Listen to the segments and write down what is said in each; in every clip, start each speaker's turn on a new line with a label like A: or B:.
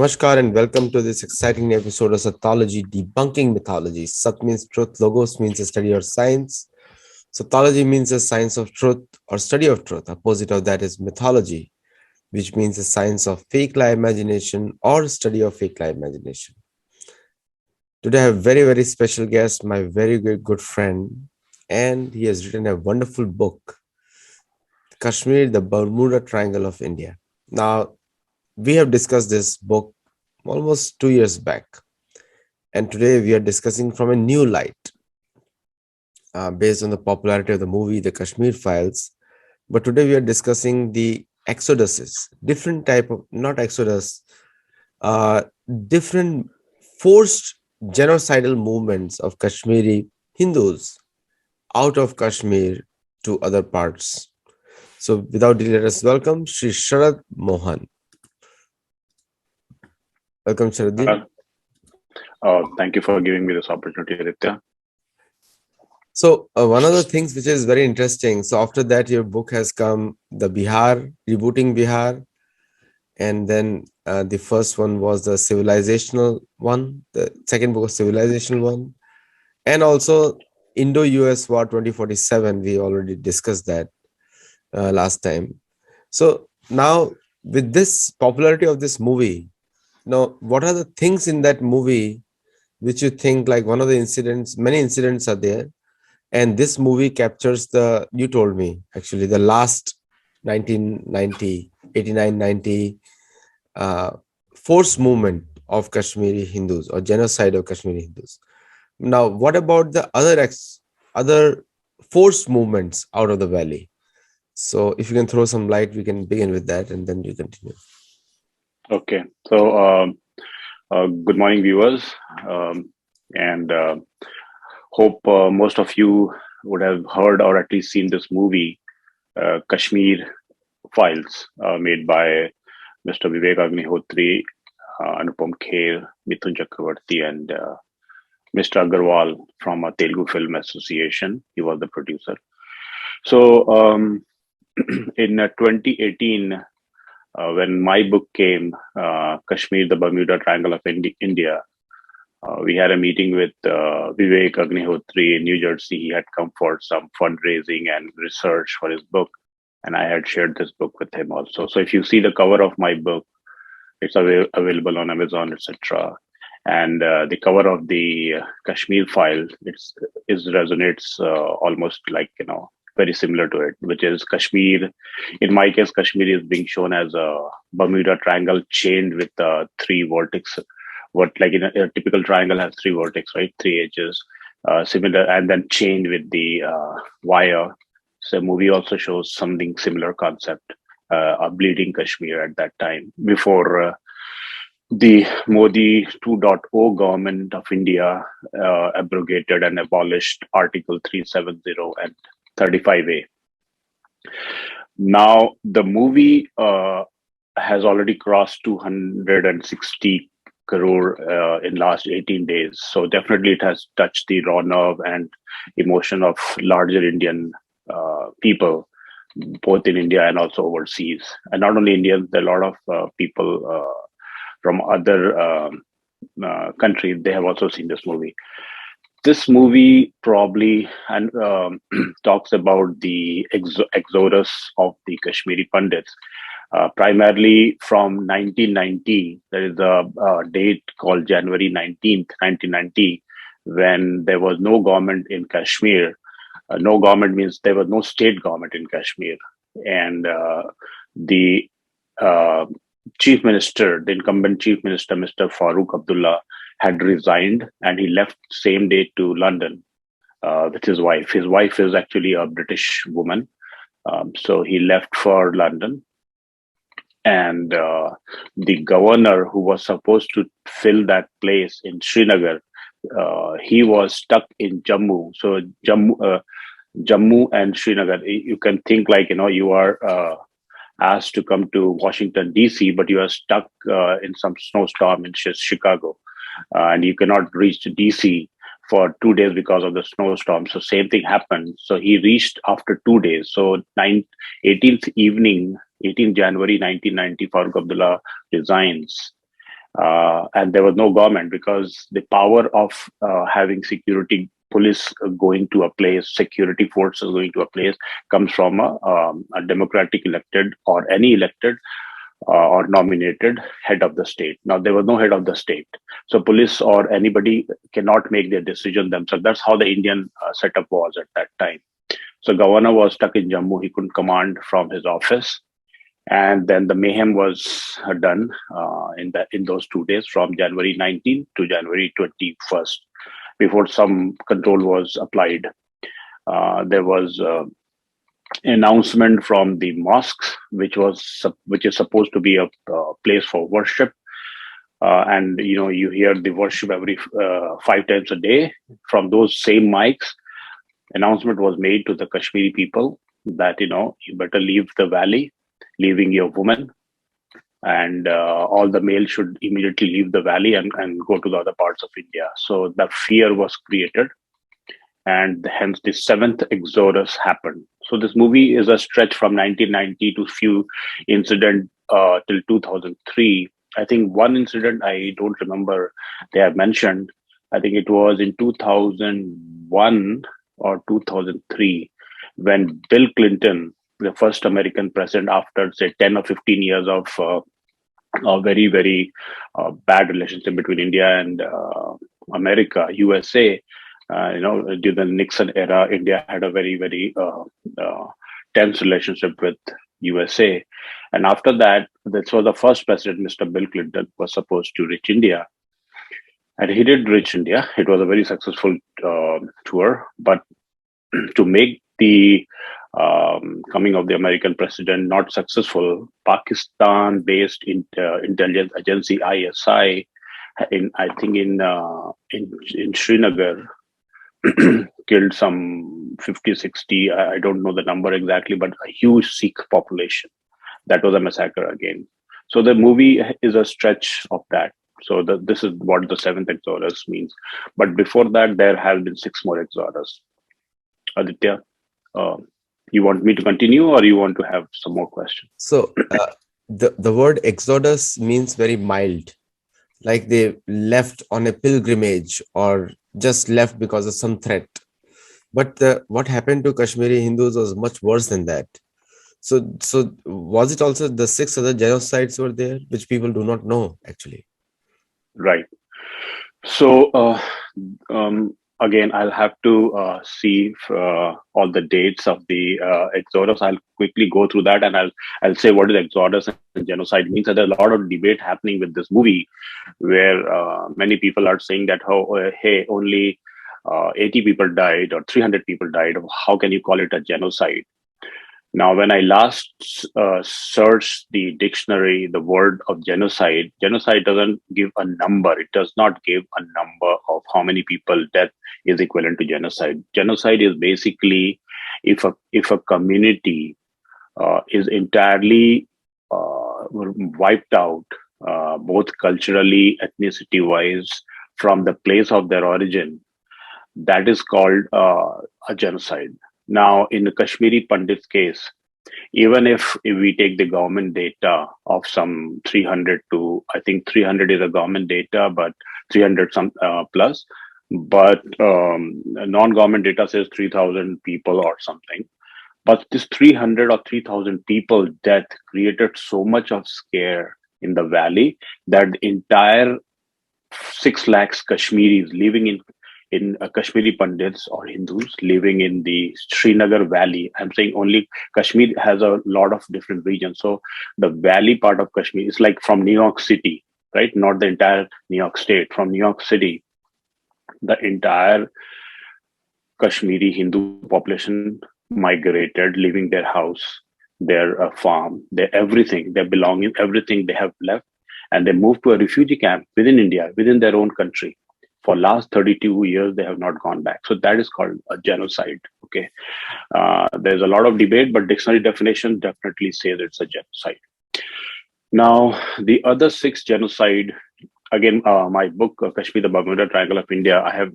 A: Namaskar and welcome to this exciting episode of Sattology, debunking mythology. Sat means truth, logos means a study or science. Sattology means a science of truth or study of truth. Opposite of that is mythology, which means a science of fake lie imagination or study of fake lie imagination. Today I have a very special guest, my very good friend, and he has written a wonderful book, Kashmir, the Bermuda Triangle of India. Now, we have discussed this book almost 2 years back. And today we are discussing from a new light based on the popularity of the movie, The Kashmir Files. But today we are discussing the exoduses, different type of, not exodus, uh, different forced genocidal movements of Kashmiri Hindus out of Kashmir to other parts. So without delay, let us welcome Sri Sharad Mohan. Welcome, Sharad.
B: Thank you for giving me this opportunity, Aditya.
A: So one of the things which is very interesting, so after that your book has come, the Bihar, rebooting Bihar, and then the first one was the civilizational one, the second book was civilizational one, and also Indo-US War 2047, we already discussed that last time. So now with this popularity of this movie, now what are the things in that movie which you think like one of the incidents, many incidents are there, and this movie captures the, you told me actually, the last 1990, 89, 90 forced movement of Kashmiri Hindus or genocide of Kashmiri Hindus. Now, what about the other forced movements out of the valley? So if you can throw some light, we can begin with that and then you continue.
B: Okay. So, good morning, viewers. And hope most of you would have heard or at least seen this movie, Kashmir Files, made by Mr. Vivek Agnihotri, Anupam Kher, Mithun Chakravarti, and Mr. Agarwal from Telugu Film Association. He was the producer. So, in 2018, when my book came, Kashmir, the Bermuda Triangle of India, we had a meeting with Vivek Agnihotri in New Jersey. He had come for some fundraising and research for his book, and I had shared this book with him also. So if you see the cover of my book, it's available on Amazon, etc. And the cover of the Kashmir file, resonates almost like, very similar to it, which is Kashmir. In my case, Kashmir is being shown as a Bermuda Triangle chained with three vertex. What, like in a typical triangle has three vertex, right? Three edges, similar, and then chained with the wire. So movie also shows something similar concept, a bleeding Kashmir at that time before the Modi 2.0 government of India abrogated and abolished Article 370 and 35A. Now, the movie has already crossed 260 crore in last 18 days. So definitely it has touched the raw nerve and emotion of larger Indian people, both in India and also overseas. And not only Indians, there are a lot of people from other countries. They have also seen this movie. This movie probably talks about the exodus of the Kashmiri Pandits, primarily from 1990. There is a date called January 19th, 1990, when there was no government in Kashmir. No government means there was no state government in Kashmir. And the chief minister, the incumbent chief minister, Mr. Farooq Abdullah, had resigned, and he left same day to London with his wife. His wife is actually a British woman. So he left for London. And the governor who was supposed to fill that place in Srinagar, he was stuck in Jammu. So Jammu and Srinagar, you can think like, you are asked to come to Washington, D.C., but you are stuck in some snowstorm in Chicago. And you cannot reach DC for 2 days because of the snowstorm. So same thing happened. So he reached after 2 days. So 18th January 1990, Farooq Abdullah resigns. and there was no government, because the power of having security police going to a place, security forces going to a place, comes from a democratic elected or any elected or nominated head of the state. Now, there was no head of the state, so police or anybody cannot make their decision themselves. That's how the Indian setup was at that time. So governor was stuck in Jammu; he couldn't command from his office, and then the mayhem was done in those 2 days, from January 19th to January 21st. Before some control was applied, there was announcement from the mosques, which is supposed to be a place for worship, and you hear the worship every 5 times a day from those same mics. Announcement was made to the Kashmiri people that you better leave the valley, leaving your woman, and all the males should immediately leave the valley and go to the other parts of India. So the fear was created, and hence the seventh exodus happened. So this movie is a stretch from 1990 to few incident till 2003. I think one incident I don't remember they have mentioned. I think it was in 2001 or 2003 when Bill Clinton, the first American president after say 10 or 15 years of a very very bad relationship between India and America, USA. During the Nixon era, India had a very very tense relationship with USA, and after that, this was the first president, Mr. Bill Clinton, was supposed to reach India, and he did reach India. It was a very successful tour, but to make the coming of the American president not successful, Pakistan-based intelligence agency ISI, I think in Srinagar, killed some 50, 60. I don't know the number exactly, but a huge Sikh population. That was a massacre again. So the movie is a stretch of that. So this is what the seventh exodus means. But before that, there have been six more exodus. Aditya, uh, you want me to continue, or you want to have some more questions?
A: So the word exodus means very mild, like they left on a pilgrimage or just left because of some threat. But what happened to Kashmiri Hindus was much worse than that. So was it also the six other genocides were there, which people do not know actually?
B: Right. So again, I'll have to see all the dates of the Exodus. I'll quickly go through that, and I'll say what is Exodus and genocide means. And there's a lot of debate happening with this movie, where many people are saying that, hey, only 80 people died or 300 people died. How can you call it a genocide? Now, when I last searched the dictionary, the word of genocide doesn't give a number. It does not give a number of how many people death is equivalent to genocide. Genocide is basically if a community is entirely wiped out, both culturally, ethnicity wise, from the place of their origin, that is called a genocide. Now, in the Kashmiri Pandit's case, even if we take the government data of some 300 to, I think 300 is a government data, but 300 some plus, but non-government data says 3,000 people or something. But this 300 or 3,000 people death created so much of scare in the valley that the entire 6 lakhs Kashmiris living in Kashmiri Pandits or Hindus living in the Srinagar Valley. I'm saying only Kashmir has a lot of different regions. So the valley part of Kashmir is like from New York City, right? Not the entire New York state. From New York City, the entire Kashmiri Hindu population migrated, leaving their house, their farm, their everything, their belonging, everything they have left, and they moved to a refugee camp within India, within their own country. For last 32 years, they have not gone back. So that is called a genocide. Okay, there's a lot of debate, but dictionary definition definitely says it's a genocide. Now, the other 6 genocide, again, my book, Kashmir, the Bermuda Triangle of India, I have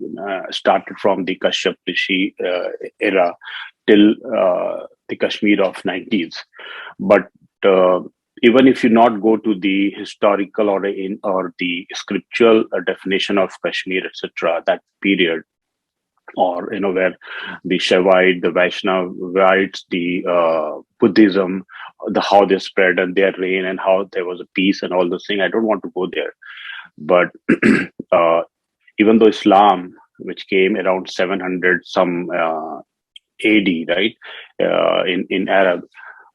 B: started from the Kashyap Rishi era till the Kashmir of 90s. But even if you not go to the historical or the scriptural definition of Kashmir, etc., that period, or where the Shaivite, the Vaishnavites, the Buddhism, the how they spread and their reign and how there was a peace and all those things. I don't want to go there, but uh, even though Islam, which came around 700 some AD, right, in Arab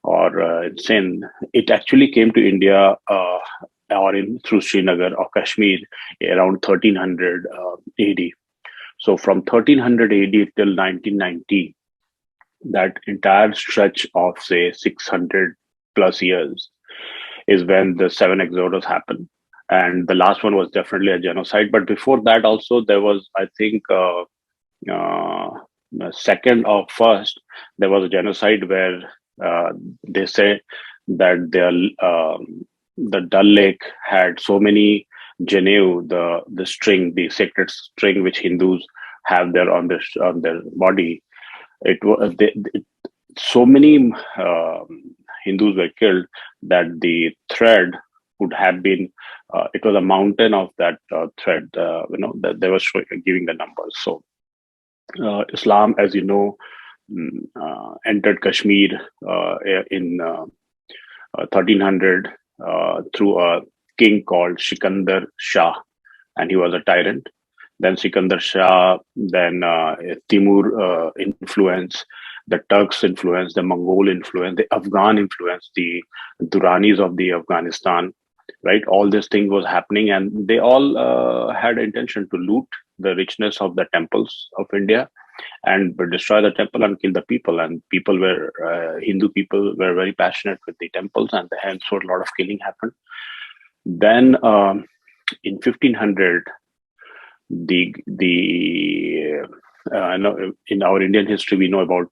B: or in Sindh, it actually came to India or in through Srinagar or Kashmir around 1300 AD. So from 1300 AD till 1990, that entire stretch of say 600 plus years is when the seven exodus happened. And the last one was definitely a genocide. But before that, also, there was, I think, uh, second or first, there was a genocide where they say that the Dal Lake had so many Janu, the string, the sacred string which Hindus have there on their body. It was so many Hindus were killed that the thread would have been. It was a mountain of that thread. That they were giving the numbers. So Islam, as you know, entered Kashmir in 1300 through a king called Sikandar Shah, and he was a tyrant. Then Sikandar Shah, then Timur influence, the Turks influence, the Mongol influence, the Afghan influence, the Duranis of the Afghanistan, right? All this thing was happening, and they all had intention to loot the richness of the temples of India and destroy the temple and kill the people. And people were Hindu people were very passionate with the temples, and hence a lot of killing happened. Then in 1500, in our Indian history, we know about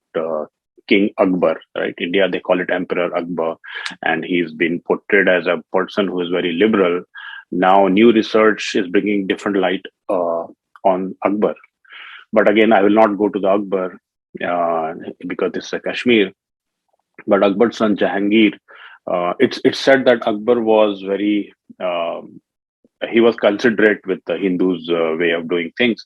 B: King Akbar, right? India, they call it Emperor Akbar, and he's been portrayed as a person who is very liberal. Now, new research is bringing different light on Akbar. But again, I will not go to the Akbar because this is a Kashmir. But Akbar's son Jahangir, it's said that Akbar was very he was considerate with the Hindus' way of doing things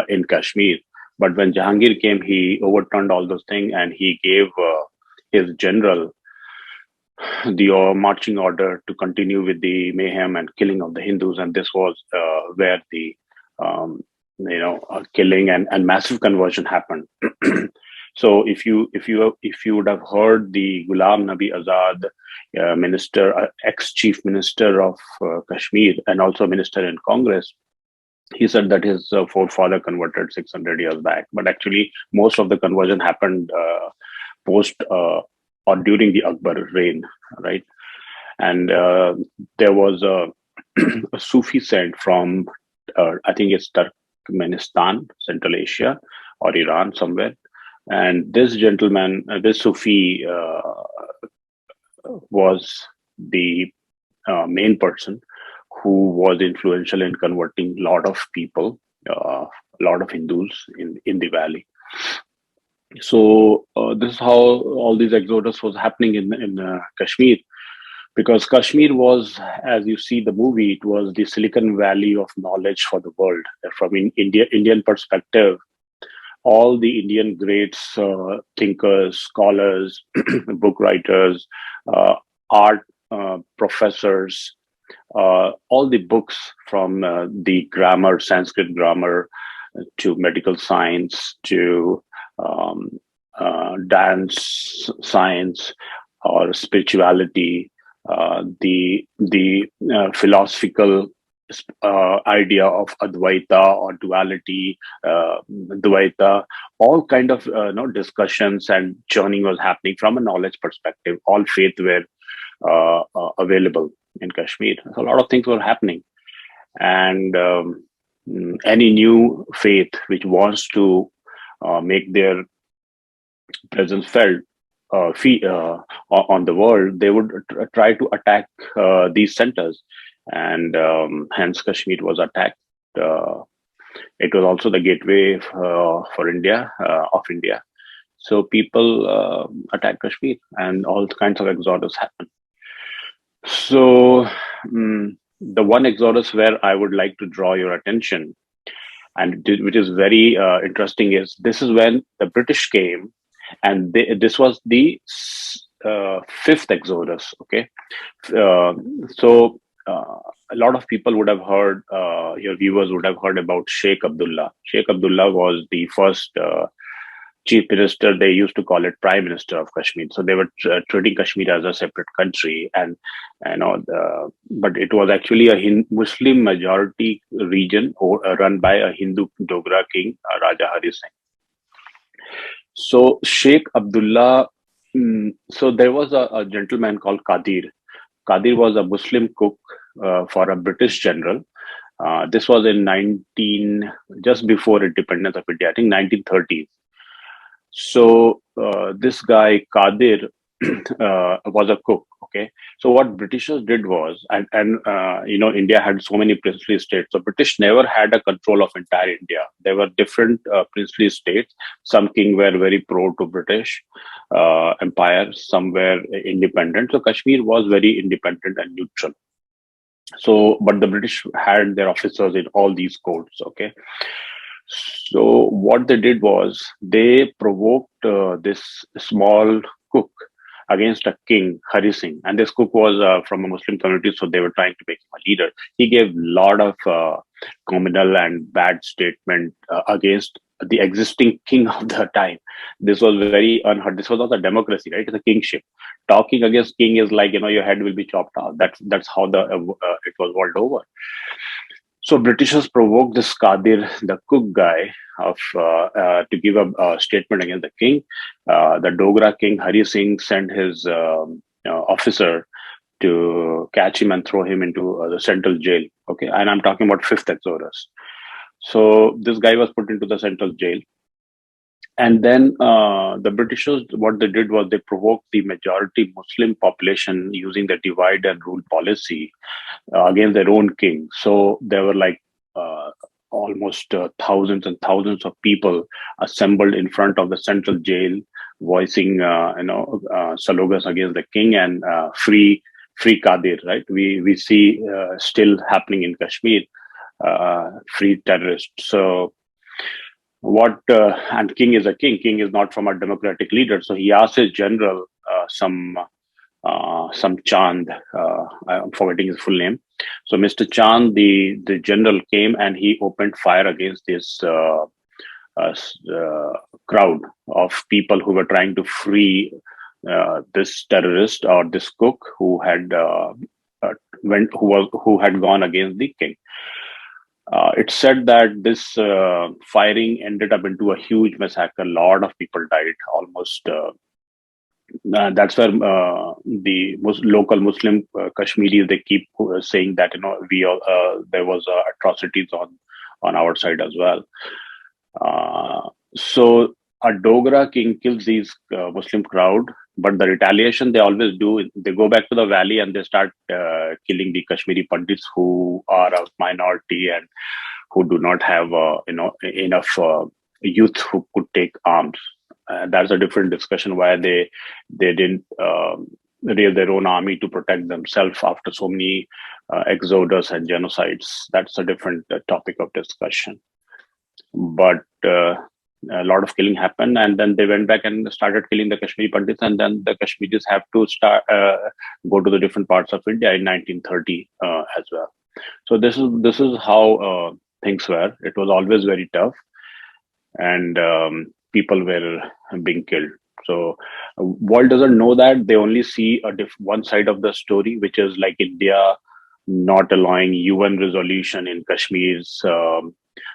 B: in Kashmir. But when Jahangir came, he overturned all those things and he gave his general the marching order to continue with the mayhem and killing of the Hindus. And this was where the killing and massive conversion happened. So if you would have heard the Ghulam Nabi Azad, minister, ex chief minister of Kashmir, and also minister in Congress, he said that his forefather converted 600 years back. But actually, most of the conversion happened post or during the Akbar reign, right? And there was a Sufi saint from, I think it's Turkmenistan, Central Asia, or Iran somewhere. And this gentleman, this Sufi, was the main person who was influential in converting a lot of people, a lot of Hindus in the valley. So this is how all these exodus was happening in Kashmir, because Kashmir was, as you see the movie, it was the Silicon Valley of knowledge for the world. From Indian perspective, all the Indian greats, thinkers, scholars, book writers, art professors, all the books from the grammar, Sanskrit grammar, to medical science, to dance science or spirituality, the philosophical idea of Advaita or duality, Dvaita, all kind of discussions and churning was happening from a knowledge perspective. All faith were available in Kashmir. So a lot of things were happening, and any new faith which wants to make their presence felt on the world, they would try to attack these centers, and hence Kashmir was attacked. It was also the gateway for India, of India. So people attacked Kashmir, and all kinds of exodus happened. So, the one exodus where I would like to draw your attention, and which is very interesting, is this is when the British came, and this was the fifth exodus. Okay, uh, so a lot of people would have heard, your viewers would have heard about Sheikh Abdullah. Sheikh Abdullah was the first chief minister. They used to call it prime minister of Kashmir. So they were treating Kashmir as a separate country, and but it was actually a Muslim majority region, run by a Hindu Dogra king, Raja Hari Singh. So Sheikh Abdullah. So there was a gentleman called Qadir. Qadir was a Muslim cook for a British general. This was in 19, just before independence of India, I think 1930s. So this guy Qadir was a cook. Okay, so what Britishers did was, and India had so many princely states. So British never had a control of entire India. There were different princely states. Some king were very pro to British empire. Some were independent. So Kashmir was very independent and neutral. So, but the British had their officers in all these courts. Okay, so what they did was they provoked this small cook against a king, Hari Singh, and this cook was from a Muslim community, so they were trying to make him a leader. He gave a lot of communal and bad statement against the existing king of the time. This was very unheard. This was not a democracy, right? It's a kingship. Talking against king is like, your head will be chopped off. That's how the it was world over. So Britishers provoked this Qadir, the cook guy, to give a statement against the king. The Dogra king Hari Singh sent his officer to catch him and throw him into the central jail. Okay, and I'm talking about fifth Exodus. So this guy was put into the central jail, and then the Britishers, what they did was they provoked the majority Muslim population using the divide and rule policy against their own king. So there were like uh, almost thousands and thousands of people assembled in front of the central jail, voicing slogans against the king and free Qadir. Right? We see still happening in Kashmir, free terrorists. So what and king is a king. King is not from a democratic leader. So he asked his general some Chand. I'm forgetting his full name. So Mr. Chand, the general, came and he opened fire against this crowd of people who were trying to free this terrorist or this cook who had who had gone against the king. It's said that this firing ended up into a huge massacre. A lot of people died, almost that's where the local Muslim Kashmiris, they keep saying that we all, there was atrocities on our side as well. So a Dogra king kills these Muslim crowd, but the retaliation they always do, they go back to the valley and they start killing the Kashmiri Pandits who are a minority and who do not have enough youth who could take arms. That's a different discussion why they didn't raise their own army to protect themselves after so many exodus and genocides. That's a different topic of discussion. But a lot of killing happened, and then they went back and started killing the Kashmiri Pandits, and then the Kashmiris have to start go to the different parts of India in 1930 as well. So this is how things were. It was always very tough, and people were being killed. So world doesn't know that. They only see one side of the story, which is like India not allowing UN resolution in Kashmir's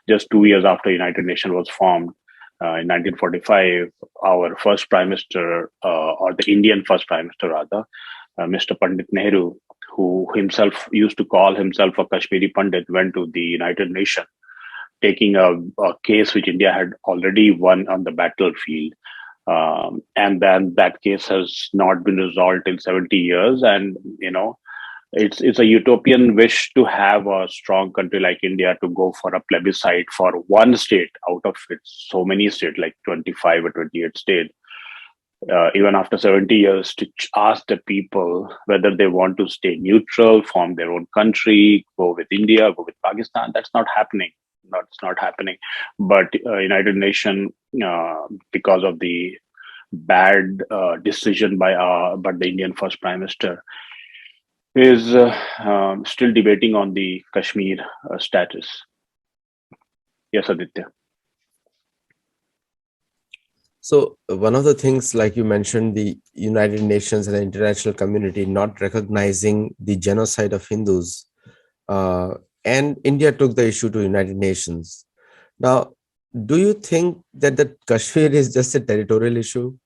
B: just 2 years after United Nations was formed. In 1945, our first prime minister, or the Indian first prime minister rather, Mr. Pandit Nehru, who himself used to call himself a Kashmiri Pandit, went to the United Nations, taking a case which India had already won on the battlefield. And then that case has not been resolved in 70 years. And, it's a utopian wish to have a strong country like India to go for a plebiscite for one state out of its so many states, like 25 or 28 states. even after 70 years, to ask the people whether they want to stay neutral, form their own country, go with India, go with Pakistan. That's not happening. That's not happening. But United Nations, because of the bad decision by the Indian first Prime Minister, is still debating on the Kashmir status. Yes, Aditya.
A: So one of the things, like you mentioned, the United Nations and the international community not recognizing the genocide of Hindus, uh, and India took the issue to United Nations. Now, do you think that the Kashmir is just a territorial issue,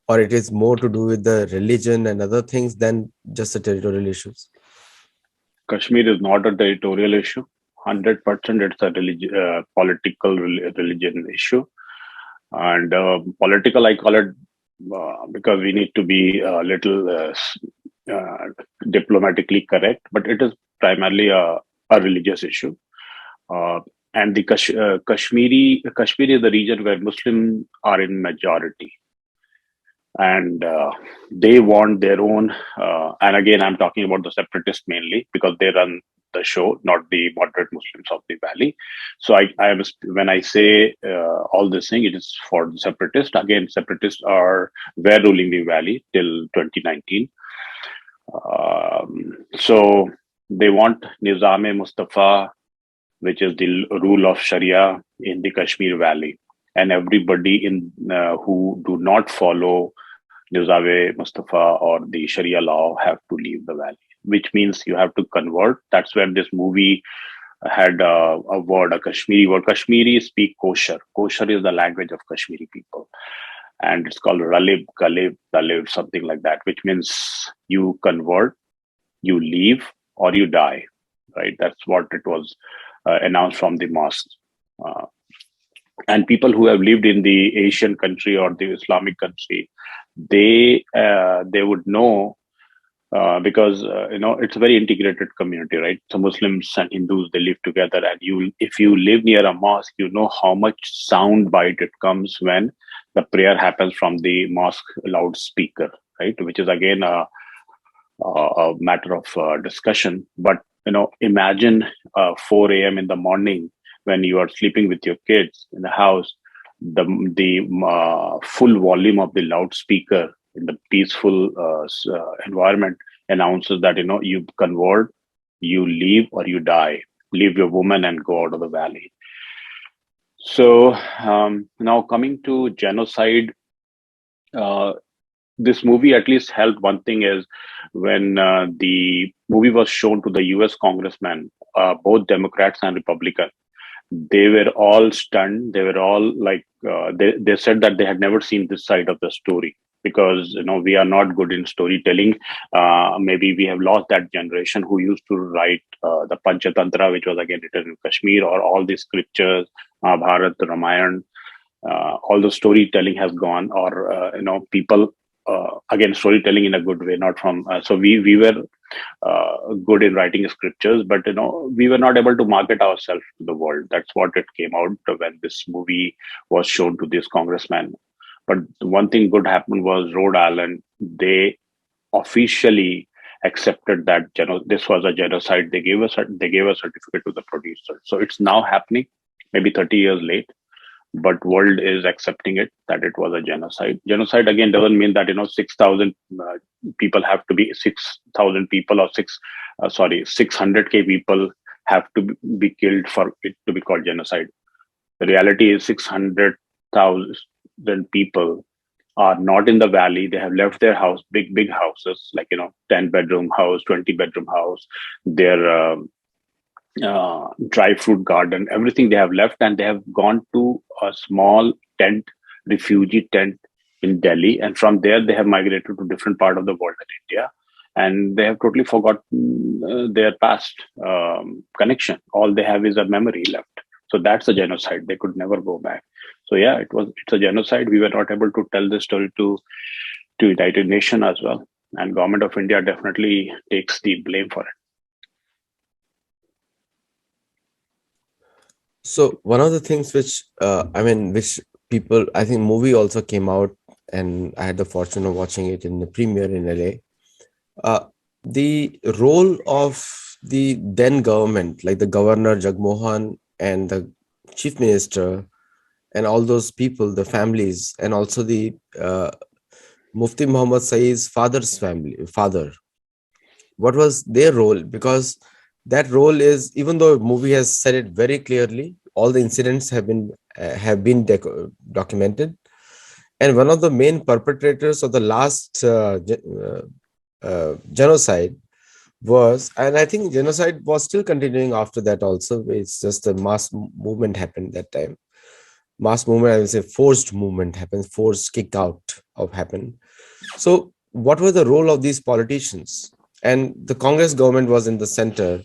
A: or it is more to do with the religion and other things than just the territorial issues?
B: Kashmir is not a territorial issue. 100% it's a political religion issue. And political, I call it because we need to be a little uh, diplomatically correct, but it is primarily a religious issue. Uh, and the Kashmir is the region where Muslims are in majority, and they want their own. And again, I'm talking about the separatists mainly because they run the show, not the moderate Muslims of the valley. So when I say all this thing, it is for the separatists. Again, separatists were ruling the valley till 2019. So they want Nizam-e Mustafa, which is the rule of Sharia in the Kashmir Valley, and everybody in who do not follow Nizam-e Mustafa or the Sharia law have to leave the valley, which means you have to convert. That's where this movie had a word, a Kashmiri word. Kashmiri speak kosher. Kosher is the language of Kashmiri people. And it's called Ralib, Kalib, Talib, something like that, which means you convert, you leave, or you die, right? That's what it was announced from the mosque. Uh, and people who have lived in the Asian country or the Islamic country, they would know because it's a very integrated community, right? So Muslims and Hindus, they live together, and you if you live near a mosque, you know how much sound bite it comes when the prayer happens from the mosque loudspeaker, right? Which is again a matter of discussion. But imagine 4 a.m. in the morning when you are sleeping with your kids in the house, the full volume of the loudspeaker in the peaceful environment announces that you convert, you leave, or you die. Leave your woman and go out of the valley. So now coming to genocide, uh, this movie at least helped. One thing is when the movie was shown to the US congressmen, both Democrats and Republicans, they were all stunned. They were all like, they said that they had never seen this side of the story because we are not good in storytelling. Maybe we have lost that generation who used to write the Panchatantra, which was again written in Kashmir, or all these scriptures, Bharat, Ramayana. All the storytelling has gone, or people again storytelling in a good way, not from. So we were good in writing scriptures, but we were not able to market ourselves to the world. That's what it came out when this movie was shown to this congressman. But one thing good happened was Rhode Island, they officially accepted that this was a genocide. They gave a certificate to the producer. So it's now happening, maybe 30 years late, but world is accepting it that it was a genocide. Genocide again doesn't mean that 6,000 people have to be 6,000 people, or 600k people have to be killed for it to be called genocide. The reality is 600,000 people are not in the valley. They have left their house, big houses, like 10-bedroom house, 20-bedroom house, their dry fruit garden, everything they have left, and they have gone to a small tent, refugee tent in Delhi, and from there they have migrated to different part of the world in India, and they have totally forgotten their past connection. All they have is a memory left. So that's a genocide. They could never go back. So yeah, it's a genocide. We were not able to tell this story to United Nations as well, and Government of India definitely takes the blame for it.
A: So one of the things which which people, I think movie also came out and I had the fortune of watching it in the premiere in LA. The role of the then government, like the governor Jagmohan and the chief minister, and all those people, the families, and also the Mufti Muhammad Saeed's father, what was their role? Because that role is, even though movie has said it very clearly, all the incidents documented, and one of the main perpetrators of the last genocide was, and I think genocide was still continuing after that also. It's just a mass movement happened that time. Mass movement, I would say forced movement happens, forced kick out of happened. So what was the role of these politicians? And the Congress government was in the center.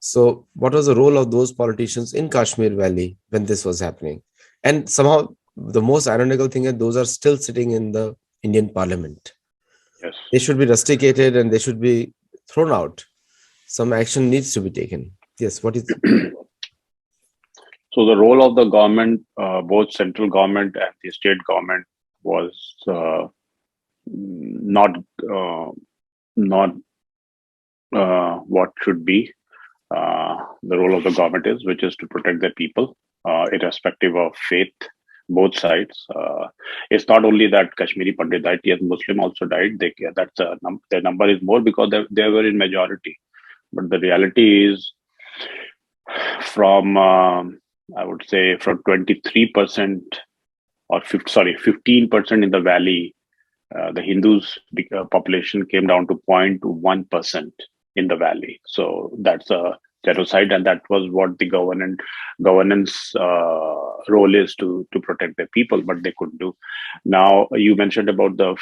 A: So what was the role of those politicians in Kashmir Valley when this was happening? And somehow the most ironical thing is those are still sitting in the Indian parliament.
B: Yes.
A: They should be rusticated and they should be thrown out. Some action needs to be taken. Yes, what is
B: So the role of the government, both central government and the state government, was not not what should be the role of the government is, which is to protect the people, irrespective of faith. Both sides. It's not only that Kashmiri Pandit died; yes, Muslim also died. That's their number is more because they were in majority. But the reality is, from I would say from 23% or 15% in the valley, the Hindus population came down to 0.1% in the valley. So that's a genocide, and that was what the governance role is to protect the people, but they couldn't do. Now you mentioned about the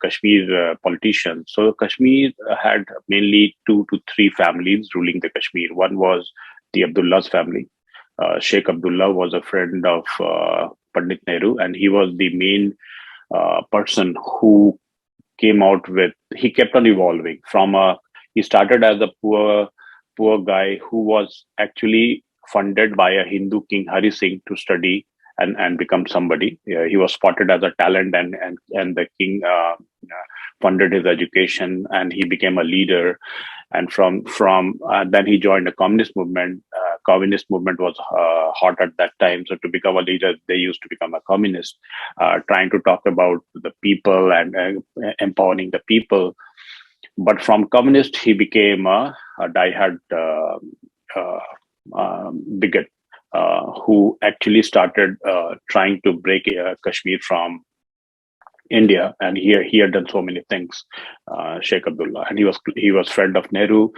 B: Kashmir politicians. So Kashmir had mainly 2 to 3 families ruling the Kashmir. One was the Abdullah's family. Sheikh Abdullah was a friend of Pandit Nehru, and he was the main person who came out with. He kept on evolving from a. He started as a poor guy who was actually funded by a Hindu king Hari Singh to study and become somebody. He was spotted as a talent, and the king funded his education, and he became a leader. And from then he joined a communist movement. Communist movement was hot at that time, so to become a leader, they used to become a communist, trying to talk about the people and empowering the people. But from communist, he became a diehard bigot, who actually started trying to break Kashmir from India, and he had done so many things, Sheikh Abdullah, and he was friend of Nehru,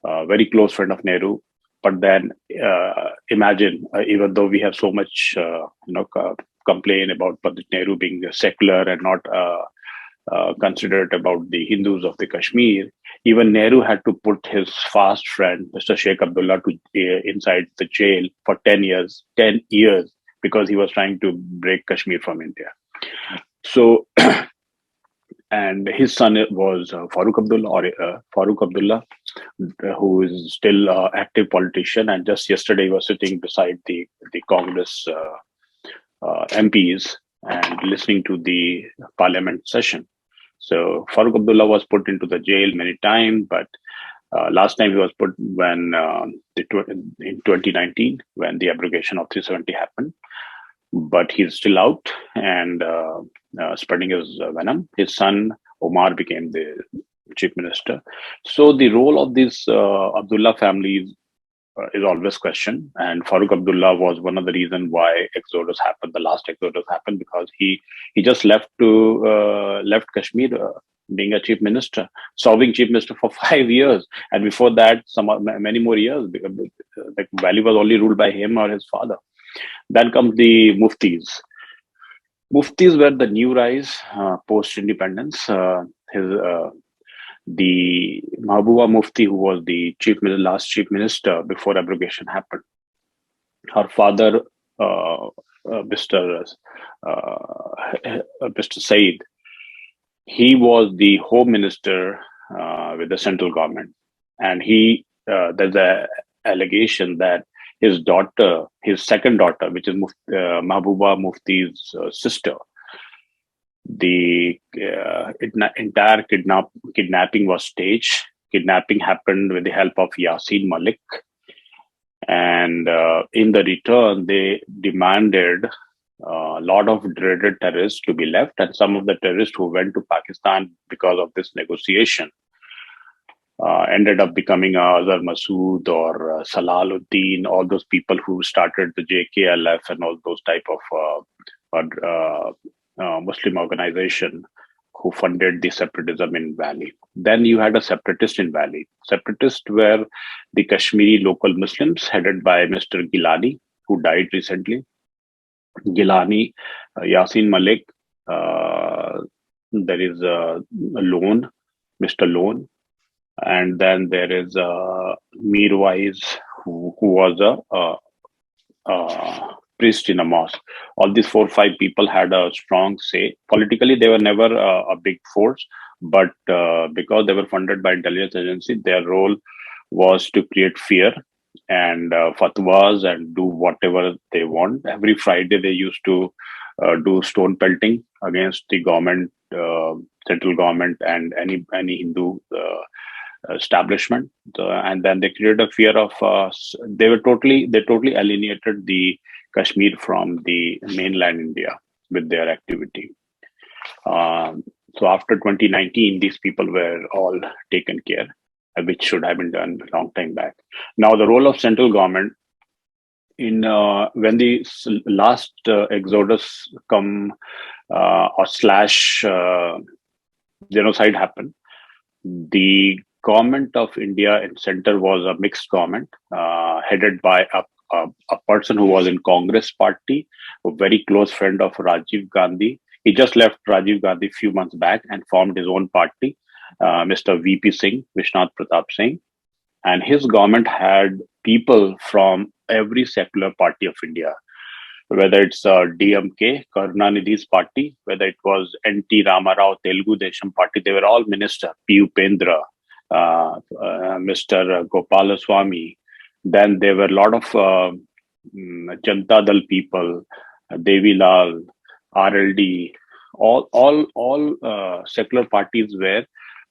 B: very close friend of Nehru. But then imagine, even though we have so much, complain about Pandit Nehru being secular and not considerate about the Hindus of the Kashmir, even Nehru had to put his fast friend, Mr. Sheikh Abdullah, to inside the jail for 10 years, because he was trying to break Kashmir from India. So, and his son was Farooq Abdullah, who is still active politician, and just yesterday he was sitting beside the Congress MPs and listening to the parliament session. So Farooq Abdullah was put into the jail many times, but last time he was put when in 2019, when the abrogation of 370 happened. But he's still out and spreading his venom. His son Omar became the chief minister. So the role of this Abdullah family is always questioned. And Farooq Abdullah was one of the reasons why Exodus happened. The last Exodus happened because he just left Kashmir, being a chief minister, serving chief minister for 5 years, and before that, many more years. The valley was only ruled by him or his father. Then comes the Muftis. Muftis were the new rise post independence. The Mahbuba Mufti, who was the last chief minister before abrogation happened, her father, Mr. Mr. Said, he was the home minister with the central government, and there's a allegation that his daughter, his second daughter, which is Mahbuba Mufti's sister, The entire kidnapping was staged. Kidnapping happened with the help of Yasin Malik, and in the return, they demanded a lot of dreaded terrorists to be left, and some of the terrorists who went to Pakistan because of this negotiation ended up becoming Azhar Masood or Salaluddin, all those people who started the JKLF and all those type of Muslim organization who funded the separatism in Valley. Then you had a separatist in Valley. Separatists were the Kashmiri local Muslims headed by Mr. Gilani, who died recently. Gilani, Yasin Malik, there is Lone, Mr. Lone, and then there is Mirwais, who was a priest in a mosque. All these 4 or 5 people had a strong say. Politically, they were never a big force, but because they were funded by intelligence agency, their role was to create fear and fatwas and do whatever they want. Every Friday, they used to do stone pelting against the government, central government, and any Hindu establishment. And then they created a fear of. They totally alienated the Kashmir from the mainland India with their activity. So after 2019, these people were all taken care, which should have been done a long time back. Now, the role of central government in when the last exodus come or slash genocide happened, the government of India in center was a mixed government headed by a person who was in Congress party, a very close friend of Rajiv Gandhi. He just left Rajiv Gandhi a few months back and formed his own party, Mr. VP Singh, Vishnath Pratap Singh. And his government had people from every secular party of India, whether it's DMK, Karunanidhi's party, whether it was NT Ramarao, Telugu Desam party, they were all minister, P. Upendra, Mr. Gopalaswamy. Then there were a lot of Janata Dal people, Devi Lal, RLD, all secular parties were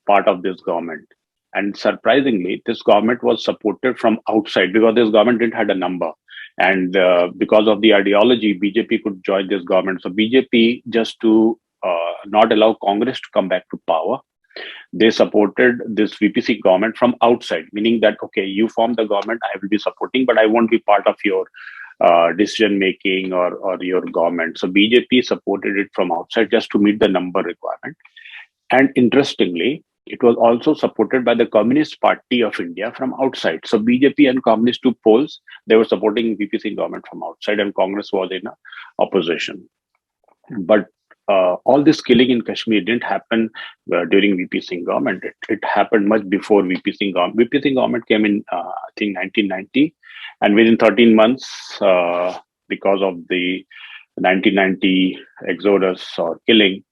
B: part of this government. And surprisingly, this government was supported from outside because this government didn't have a number. And because of the ideology, BJP could join this government. So BJP, just to not allow Congress to come back to power, they supported this VPC government from outside, meaning that, okay, you form the government, I will be supporting, but I won't be part of your decision making or your government. So BJP supported it from outside just to meet the number requirement. And interestingly, it was also supported by the Communist Party of India from outside. So BJP and Communist two poles, they were supporting VPC government from outside, and Congress was in opposition. But all this killing in Kashmir didn't happen during VP Singh government. It happened much before VP Singh government. VP Singh government came in, I think, 1990, and within 13 months, because of the 1990 exodus or killing,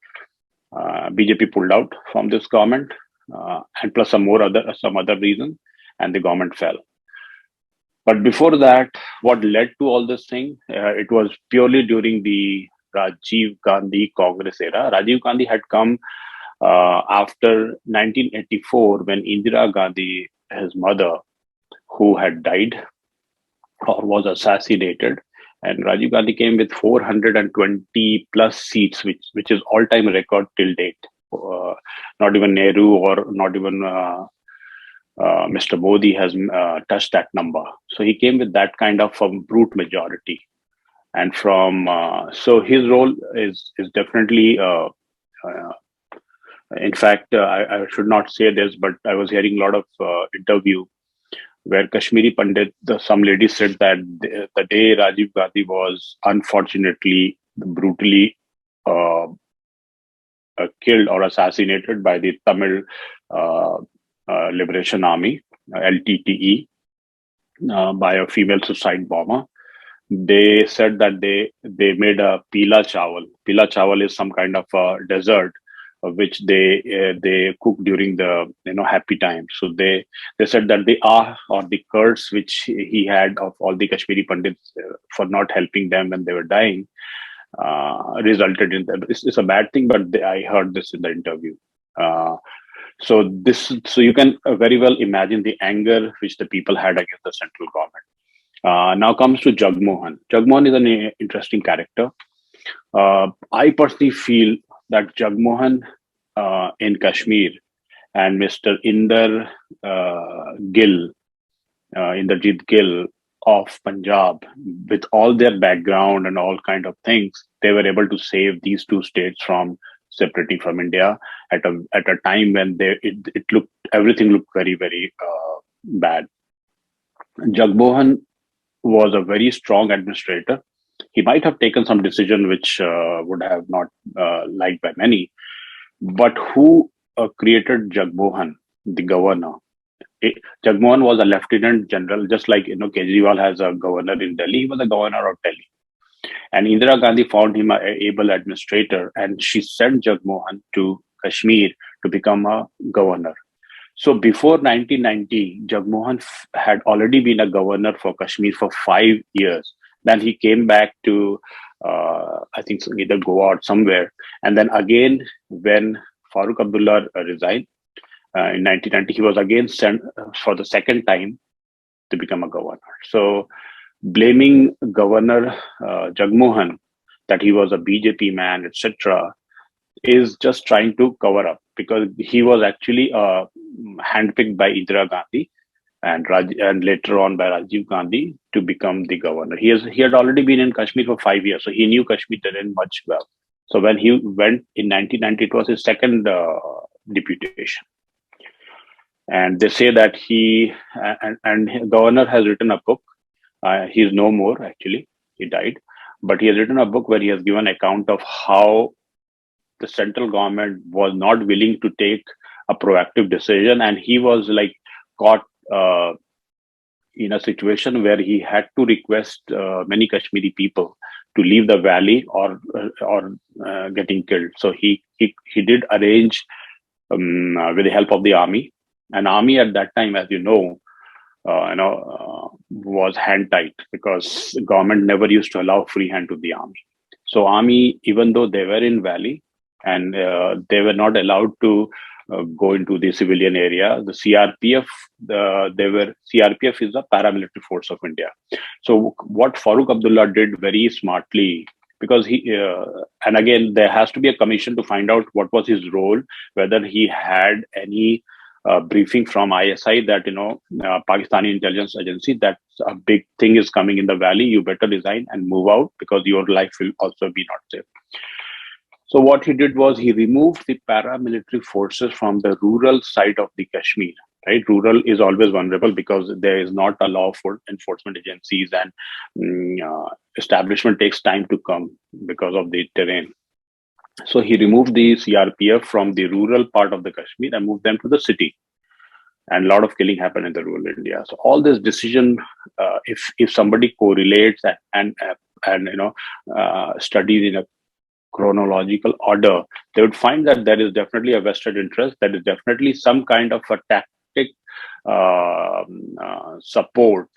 B: BJP pulled out from this government, and plus some other reason, and the government fell. But before that, what led to all this thing? It was purely during the Rajiv Gandhi Congress era. Rajiv Gandhi had come after 1984 when Indira Gandhi, his mother, who had died or was assassinated, and Rajiv Gandhi came with 420 plus seats, which is all-time record till date. Not even Nehru or not even Mr. Modi has touched that number. So he came with that kind of brute majority. And from so his role is definitely. In fact, I should not say this, but I was hearing a lot of interview where Kashmiri Pandit, some lady said that the day Rajiv Gandhi was unfortunately brutally killed or assassinated by the Tamil Liberation Army, LTTE, by a female suicide bomber. They said that they made a pila chawal. Pila chawal is some kind of a dessert which they cook during the happy times. So they said that the or the curse which he had of all the Kashmiri Pandits for not helping them when they were dying, resulted in that. It's a bad thing, but I heard this in the interview. Uh, so you can very well imagine the anger which the people had against the central government. Now comes to Jagmohan. Jagmohan is an interesting character. I personally feel that Jagmohan in Kashmir and Mr. Gill, Inderjit Gill of Punjab, with all their background and all kind of things, they were able to save these two states from separating from India at a time when it looked everything looked very bad. Jagmohan was a very strong administrator. He might have taken some decision which would have not liked by many, but who created Jagmohan, the governor? Jagmohan was a lieutenant general, just like Kejriwal has a governor in Delhi. He was a governor of Delhi, and Indira Gandhi found him an able administrator, and she sent Jagmohan to Kashmir to become a governor. So before 1990, Jagmohan had already been a governor for Kashmir for 5 years. Then he came back to, I think, either Goa or somewhere. And then again, when Farooq Abdullah resigned in 1990, he was again sent for the second time to become a governor. So blaming Governor Jagmohan that he was a BJP man, etc., is just trying to cover up, because he was actually handpicked by Indira Gandhi and later on by Rajiv Gandhi to become the governor. He had already been in Kashmir for 5 years, so he knew Kashmir terrain much well. So when he went in 1990, it was his second deputation. And they say that and governor has written a book. He is no more, actually. He died. But he has written a book where he has given account of how the central government was not willing to take a proactive decision, and he was like caught in a situation where he had to request many Kashmiri people to leave the valley or getting killed. So he did arrange with the help of the army. An army at that time, as you know, was hand tight, because the government never used to allow free hand to the army. So army, even though they were in valley and they were not allowed to go into the civilian area, the CRPF, CRPF is a paramilitary force of India. So what Farooq Abdullah did very smartly, because and again, there has to be a commission to find out what was his role, whether he had any briefing from ISI that Pakistani intelligence agency that a big thing is coming in the valley, you better resign and move out, because your life will also be not safe. So what he did was he removed the paramilitary forces from the rural side of the Kashmir. Right, rural is always vulnerable because there is not a law for enforcement agencies, and establishment takes time to come because of the terrain. So he removed the CRPF from the rural part of the Kashmir and moved them to the city. And a lot of killing happened in the rural India. So all this decision, if somebody correlates and studies in a chronological order, they would find that there is definitely a vested interest. There is definitely some kind of a tactic support.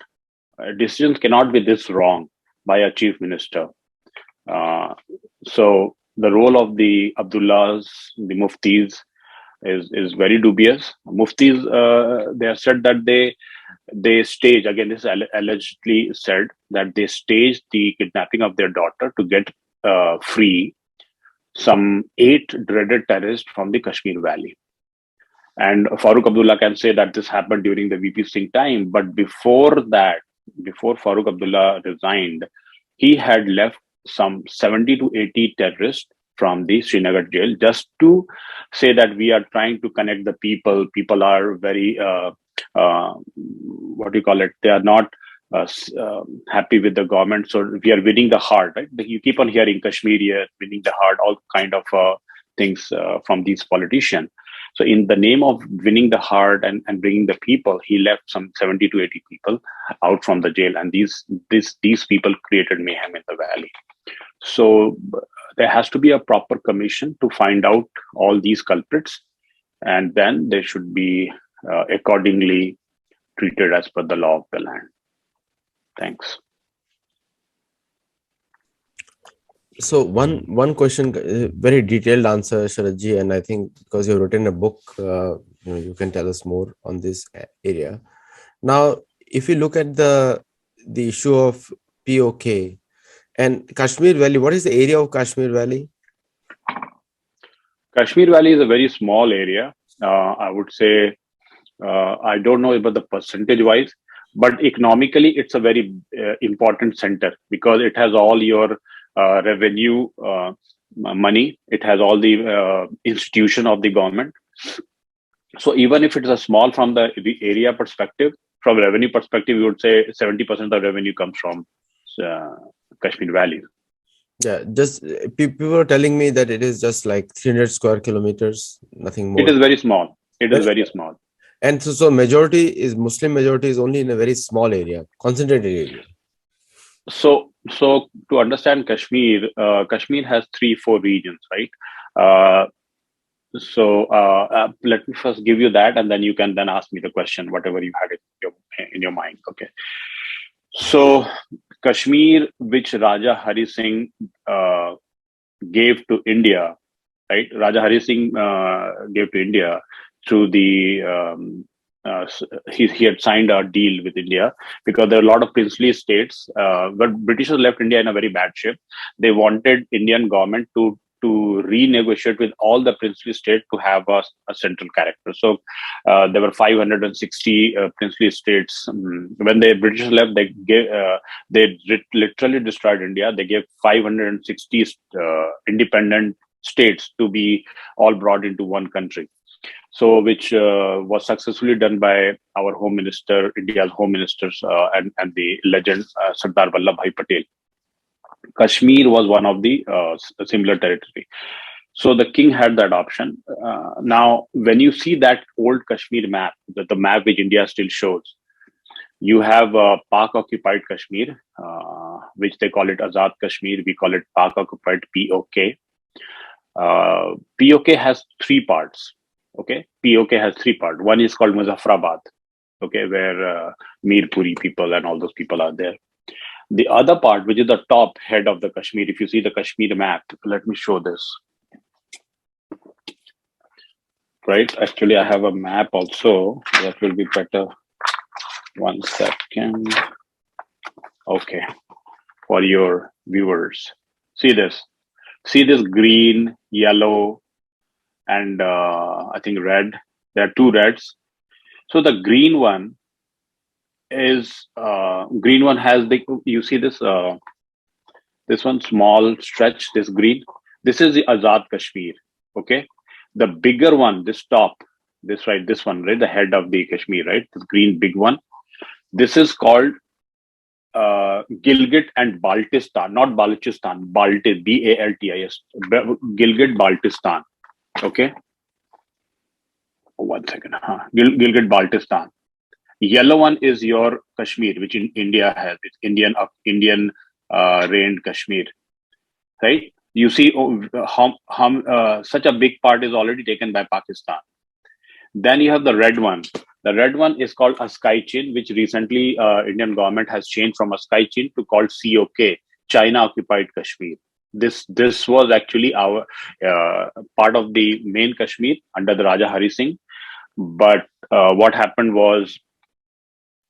B: Decisions cannot be this wrong by a chief minister. So the role of the Abdullahs, the Muftis, is very dubious. Muftis, they have said that they staged, again this is allegedly said, that they staged the kidnapping of their daughter to get free some 8 dreaded terrorists from the Kashmir Valley. And Farooq Abdullah can say that this happened during the VP Singh time, but before that, before Farooq Abdullah resigned, he had left some 70 to 80 terrorists from the Srinagar jail, just to say that we are trying to connect the people. People are very, what do you call it? They are not happy with the government. So we are winning the heart, right? You keep on hearing Kashmir, winning the heart, all kind of things from these politicians. So in the name of winning the heart and bringing the people, he left some 70 to 80 people out from the jail. And these people created mayhem in the valley. So there has to be a proper commission to find out all these culprits, and then they should be accordingly treated as per the law of the land. Thanks.
A: So one question, very detailed answer, Sharadji, and I think because you've written a book, you can tell us more on this area. Now, if you look at the issue of POK and Kashmir Valley, what is the area of Kashmir Valley?
B: Kashmir Valley is a very small area. I would say, I don't know about the percentage wise, but economically, it's a very important center because it has all your revenue money. It has all the institution of the government. So even if it's a small from the area perspective, from revenue perspective, we would say 70% of revenue comes from uh, Kashmir Valley.
A: Yeah, just people are telling me that it is just like 300 square kilometers, nothing
B: It
A: more.
B: is very small. It is
A: Very
B: very
A: small.
B: small.
A: And so majority is Muslim, majority is only in a very small area, concentrated area.
B: So to understand Kashmir, Kashmir has 3, 4 regions, right? Uh, Let me first give you that, and then you can then ask me the question, whatever you had in your mind. Okay. So Kashmir, which Raja Hari Singh gave to India, right? Raja Hari Singh gave to India through the he had signed a deal with India because there are a lot of princely states. But Britishers left India in a very bad shape. They wanted Indian government to renegotiate with all the princely states to have a central character. So there were 560 princely states. When the British left, they literally destroyed India. They gave 560 independent states to be all brought into one country. So, which was successfully done by our Home Minister, India's Home Ministers, and the legend Sardar Vallabhbhai Patel. Kashmir was one of the similar territory. So the king had that option. Now, when you see that old Kashmir map, the map which India still shows, you have Pak occupied Kashmir, which they call it Azad Kashmir. We call it Pak occupied POK. POK has 3 parts. Okay, POK has 3 parts. One is called Muzaffarabad. Okay, where Mirpuri people and all those people are there. The other part, which is the top head of the Kashmir, if you see the Kashmir map, let me show this. Right, actually, I have a map also. That will be better. 1 second. Okay, for your viewers, see this. See this green, yellow, and I think red. There are 2 reds. So the green one has the, you see this one small stretch, this green. This is the Azad Kashmir. Okay, the bigger one, this top, this one, right, the head of the Kashmir, right, this green big one. This is called Gilgit and Baltistan, not Balochistan, Baltis, Gilgit Baltistan. Okay, 1 second. Gilgit Baltistan. Yellow one is your Kashmir, which in India has it's Indian reigned Kashmir, right? You see, such a big part is already taken by Pakistan. Then you have the red one. The red one is called Askai Chin, which recently Indian government has changed from Askai Chin to called COK, China occupied Kashmir. This was actually our part of the main Kashmir under the Raja Hari Singh. But what happened was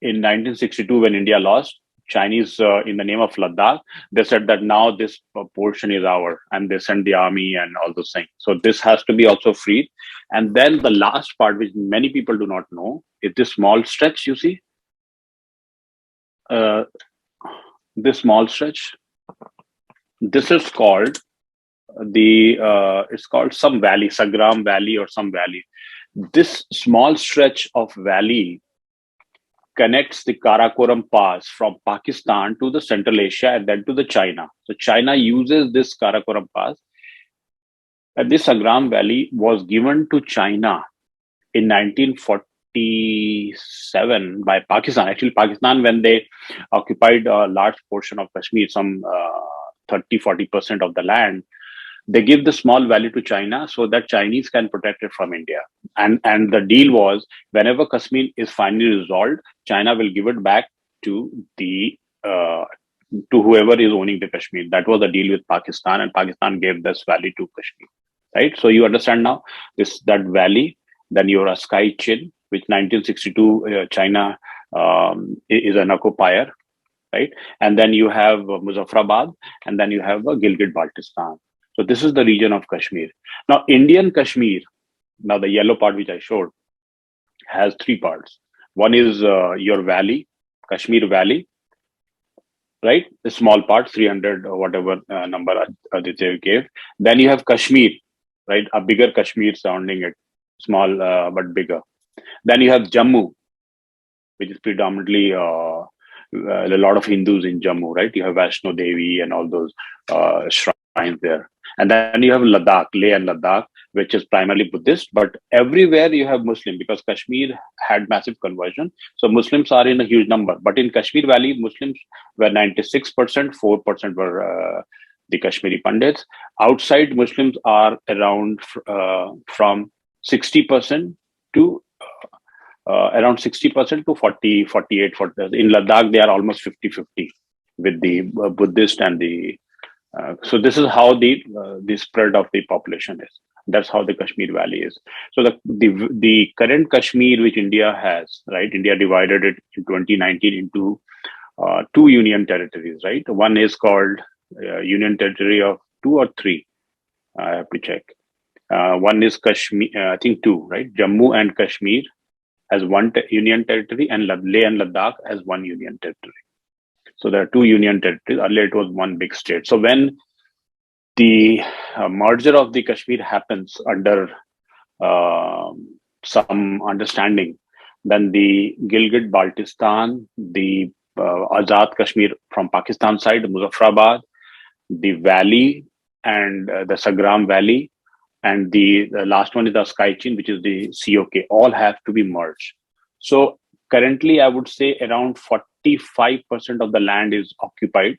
B: in 1962, when India lost, Chinese, in the name of Ladakh, they said that now this portion is our, and they sent the army and all those things. So this has to be also freed. And then the last part, which many people do not know, is this small stretch. You see, uh, this small stretch. This is called it's called some valley, Sagram Valley or some valley. This small stretch of valley connects the Karakoram Pass from Pakistan to the Central Asia and then to the China. So China uses this Karakoram Pass. And this Sagram Valley was given to China in 1947 by Pakistan. Actually, Pakistan, when they occupied a large portion of Kashmir, some 30-40% of the land, they give the small valley to China so that Chinese can protect it from India. And the deal was whenever Kashmir is finally resolved, China will give it back to the to whoever is owning the Kashmir. That was the deal with Pakistan, and Pakistan gave this valley to Kashmir. Right. So you understand now that valley. Then your Sky Chin, which 1962 China is an occupier, right? And then you have Muzaffarabad, and then you have Gilgit-Baltistan. So this is the region of Kashmir. Now, Indian Kashmir, now the yellow part which I showed, has three parts. One is your valley, Kashmir Valley, right? The small part, 300 or whatever number Aditya gave. Then you have Kashmir, right? A bigger Kashmir surrounding it, small but bigger. Then you have Jammu, which is predominantly a lot of Hindus in Jammu, right? You have Vaishno Devi and all those shrines there. And then you have Ladakh, Leh and Ladakh, which is primarily Buddhist, but everywhere you have Muslim because Kashmir had massive conversion. So Muslims are in a huge number. But in Kashmir Valley, Muslims were 96%, 4% were the Kashmiri Pandits. Outside, Muslims are around from 60% to around 60% to 40, 48. In Ladakh, they are almost 50-50 with the Buddhist and the. So this is how the spread of the population is. That's how the Kashmir Valley is. So the current Kashmir which India has, right? India divided it in 2019 into two union territories, right? One is called Union Territory of 2 or 3. I have to check. One is Kashmir, I think 2, right? Jammu and Kashmir as one union territory, and Leh and Ladakh as one union territory. So there are two union territories. Earlier it was one big state. So when the merger of the Kashmir happens under some understanding, then the Gilgit-Baltistan, the Azad Kashmir from Pakistan side, Muzaffarabad, the valley and the Sagram Valley, and the last one is the Sky Chin, which is the COK, all have to be merged. So currently, I would say around 45% of the land is occupied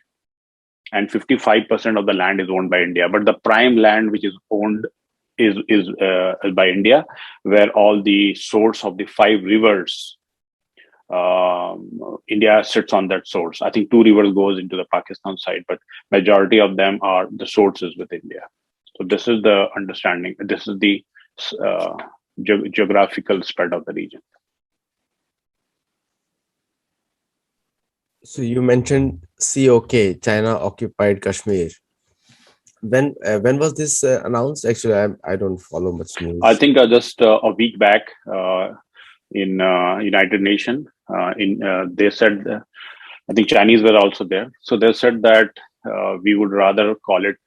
B: and 55% of the land is owned by India. But the prime land which is owned is by India, where all the source of the 5 rivers, India sits on that source. I think 2 rivers goes into the Pakistan side, but majority of them are the sources with India. So this is the understanding. This is the geographical spread of the region.
A: So you mentioned COK, China occupied Kashmir. When was this announced? Actually, I don't follow much news.
B: I think just a week back in United Nations, they said, I think Chinese were also there. So they said that we would rather call it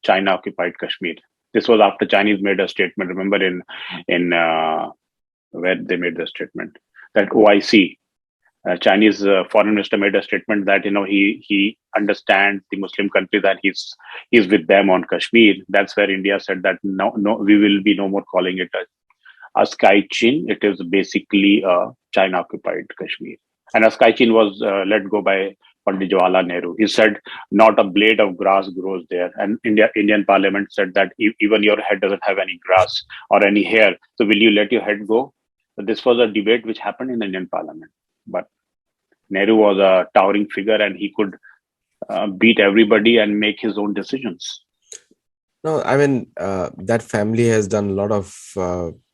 B: China occupied Kashmir. This was after Chinese made a statement. Remember in where they made the statement that OIC, Chinese foreign minister made a statement that he understands the Muslim countries and he's with them on Kashmir. That's where India said that no, we will be no more calling it a Sky Chin. It is basically China occupied Kashmir. And a Sky Chin was let go by Pandit Jawaharlal Nehru. He said not a blade of grass grows there. And Indian Parliament said that even your head doesn't have any grass or any hair. So will you let your head go? So this was a debate which happened in the Indian Parliament. But Nehru was a towering figure and he could beat everybody and make his own decisions.
A: No, I mean, that family has done a lot of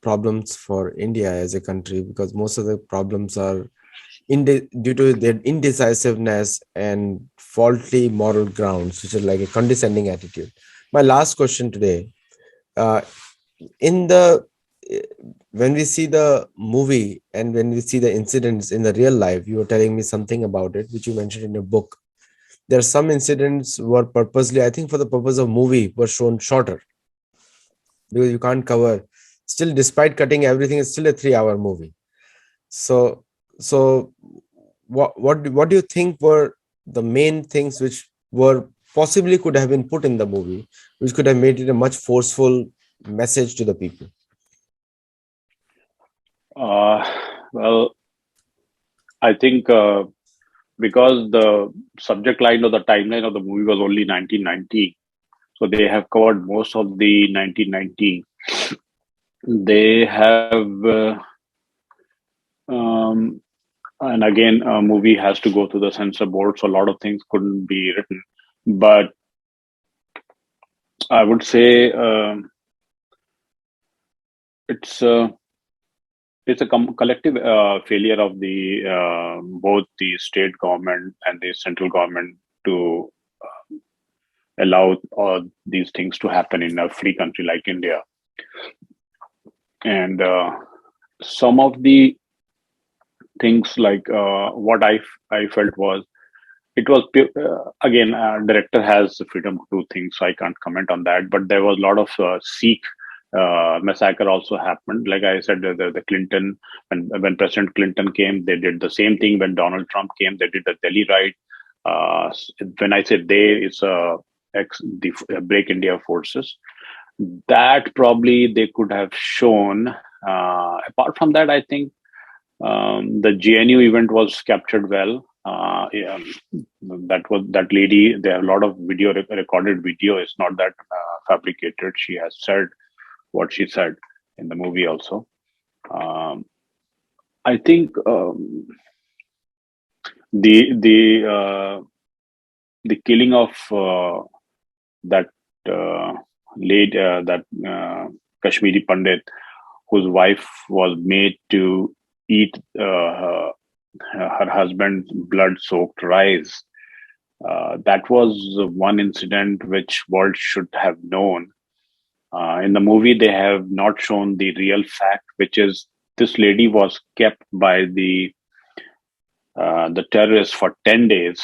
A: problems for India as a country because most of the problems are due to their indecisiveness and faulty moral grounds, which is like a condescending attitude. My last question today, when we see the movie and when we see the incidents in the real life, you were telling me something about it, which you mentioned in your book. There are some incidents were purposely, I think for the purpose of movie, were shown shorter because you can't cover. Still, despite cutting everything, it's still a 3-hour movie. So what do you think were the main things which were possibly could have been put in the movie, which could have made it a much forceful message to the people?
B: Well, I think because the subject line or the timeline of the movie was only 1990, so they have covered most of the 1990. They have And again, a movie has to go through the censor board, so a lot of things couldn't be written. But I would say it's it's a collective failure of the both the state government and the central government to allow all these things to happen in a free country like India. And some of the things like what I felt was it was again director has the freedom to do things, so I can't comment on that. But there was a lot of Sikh massacre also happened. Like I said, the Clinton, when President Clinton came, they did the same thing. When Donald Trump came, they did the Delhi riot. When I say they, it's the Break India forces. That probably they could have shown. Apart from that, I think the GNU event was captured well. Yeah, that was that lady. There are a lot of recorded video. It's not that fabricated. She has said what she said in the movie also. Um, I think the killing of that late that Kashmiri Pandit, whose wife was made to eat her husband's blood-soaked rice. That was one incident which world should have known. In the movie, they have not shown the real fact, which is this lady was kept by the terrorists for 10 days,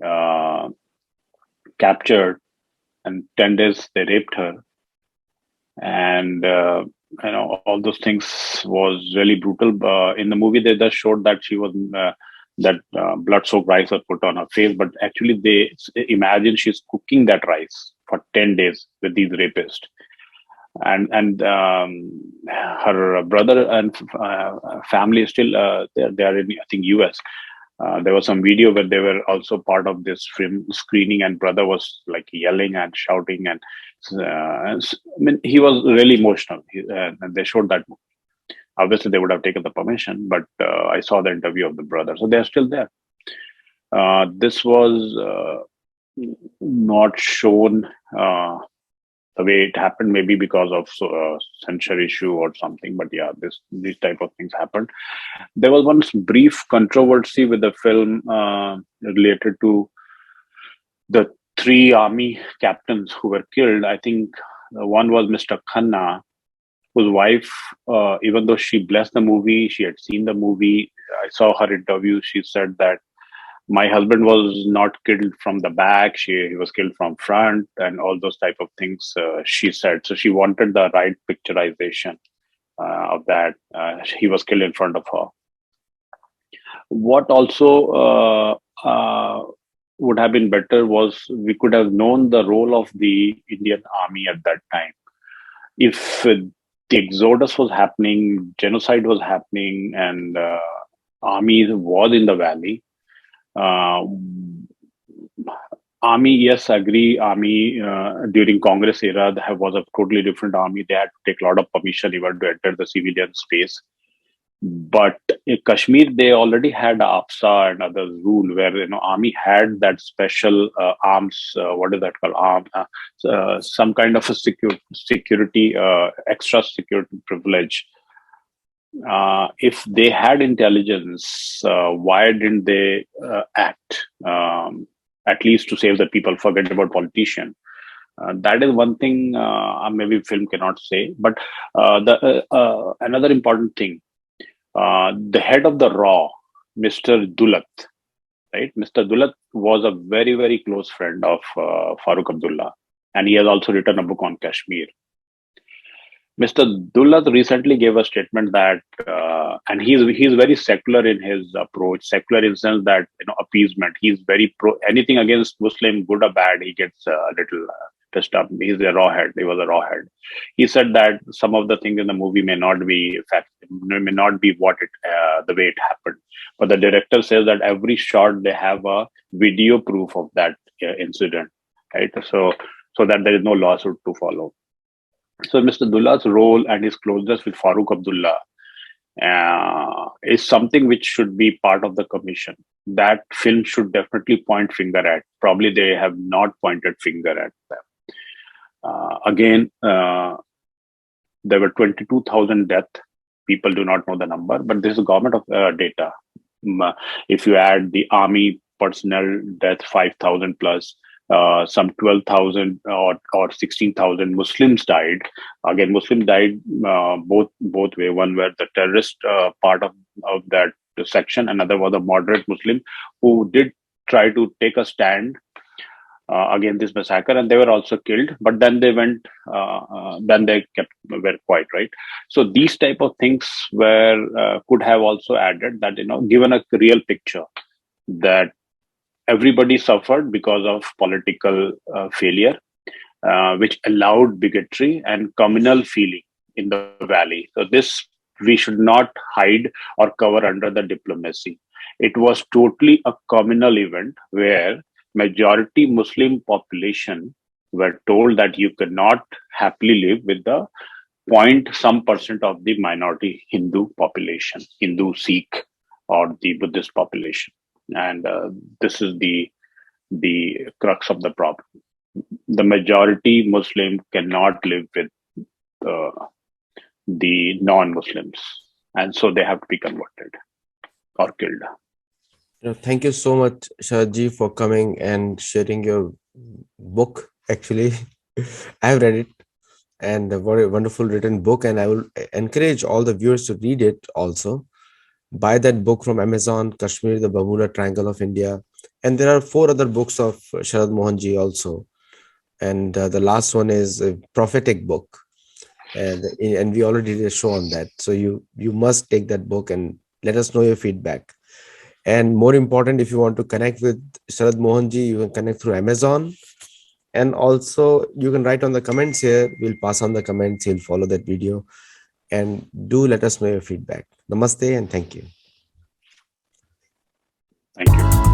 B: uh, captured, and 10 days they raped her, and all those things was really brutal. In the movie, they just showed that she was that blood-soaked rice was put on her face, but actually, they imagine she's cooking that rice for 10 days with these rapists. And her brother and family is still they are in, I think, US. There was some video where they were also part of this film screening, and brother was like yelling and shouting, and I mean he was really emotional. And they showed that. Obviously, they would have taken the permission, but I saw the interview of the brother, so they're still there. This was not shown the way it happened, maybe because of censure issue or something. But yeah, these type of things happened. There was one brief controversy with the film related to the three army captains who were killed. I think one was Mr. Khanna, whose wife, even though she blessed the movie, she had seen the movie. I saw her interview. She said that my husband was not killed from the back; he was killed from front, and all those type of things. She said so. She wanted the right picturization of that. He was killed in front of her. What also would have been better was we could have known the role of the Indian army at that time. If the exodus was happening, genocide was happening, and army was in the valley. Uh, Army, yes, agree. Army during Congress era was a totally different army. They had to take a lot of permission even to enter the civilian space. But in Kashmir, they already had AFSA and others rule where army had that special arms. What is that called? Some kind of a security, extra security privilege. If they had intelligence, why didn't they act? At least to save the people, forget about politician. That is one thing maybe film cannot say. But the another important thing, the head of the RAW, Mr. Dulat, right? Mr. Dulat was a very, very close friend of Farooq Abdullah, and he has also written a book on Kashmir. Mr. Dullat recently gave a statement that, and he's very secular in his approach. Secular in the sense that appeasement. He's very pro anything against Muslim, good or bad. He gets a little pissed up. He's a rawhead. He was a rawhead. He said that some of the things in the movie may not be may not be what it the way it happened. But the director says that every shot they have a video proof of that incident, right? So that there is no lawsuit to follow. So Mr. Dullah's role and his closeness with Farooq Abdullah is something which should be part of the commission. That film should definitely point finger at. Probably they have not pointed finger at them. Again, there were 22,000 deaths. People do not know the number, but this is government of data. If you add the army personnel death, 5,000 plus, some 12,000 or 16,000 Muslims died. Again, Muslims died both way. One were the terrorist part of that section. Another was a moderate Muslim who did try to take a stand against this massacre, and they were also killed. But then they went, then they were quiet, right? So these type of things were could have also added that, given a real picture that everybody suffered because of political failure, which allowed bigotry and communal feeling in the valley. So this we should not hide or cover under the diplomacy. It was totally a communal event where majority Muslim population were told that you cannot happily live with the point some percent of the minority Hindu population, Hindu, Sikh, or the Buddhist population, and this is the crux of the problem. The majority Muslim cannot live with the non-Muslims, and so they have to be converted or killed.
A: Thank you so much, Sharadji, for coming and sharing your book. Actually, I have read it, and a very wonderful written book, and I will encourage all the viewers to read it also. Buy that book from Amazon, Kashmir, the Bermuda Triangle of India. And there are 4 other books of Sharad Mohanji also. And the last one is a prophetic book. And we already did a show on that. So you must take that book and let us know your feedback. And more important, if you want to connect with Sharad Mohanji, you can connect through Amazon. And also you can write on the comments here. We'll pass on the comments. He'll follow that video. And do let us know your feedback. Namaste and thank you.
B: Thank you.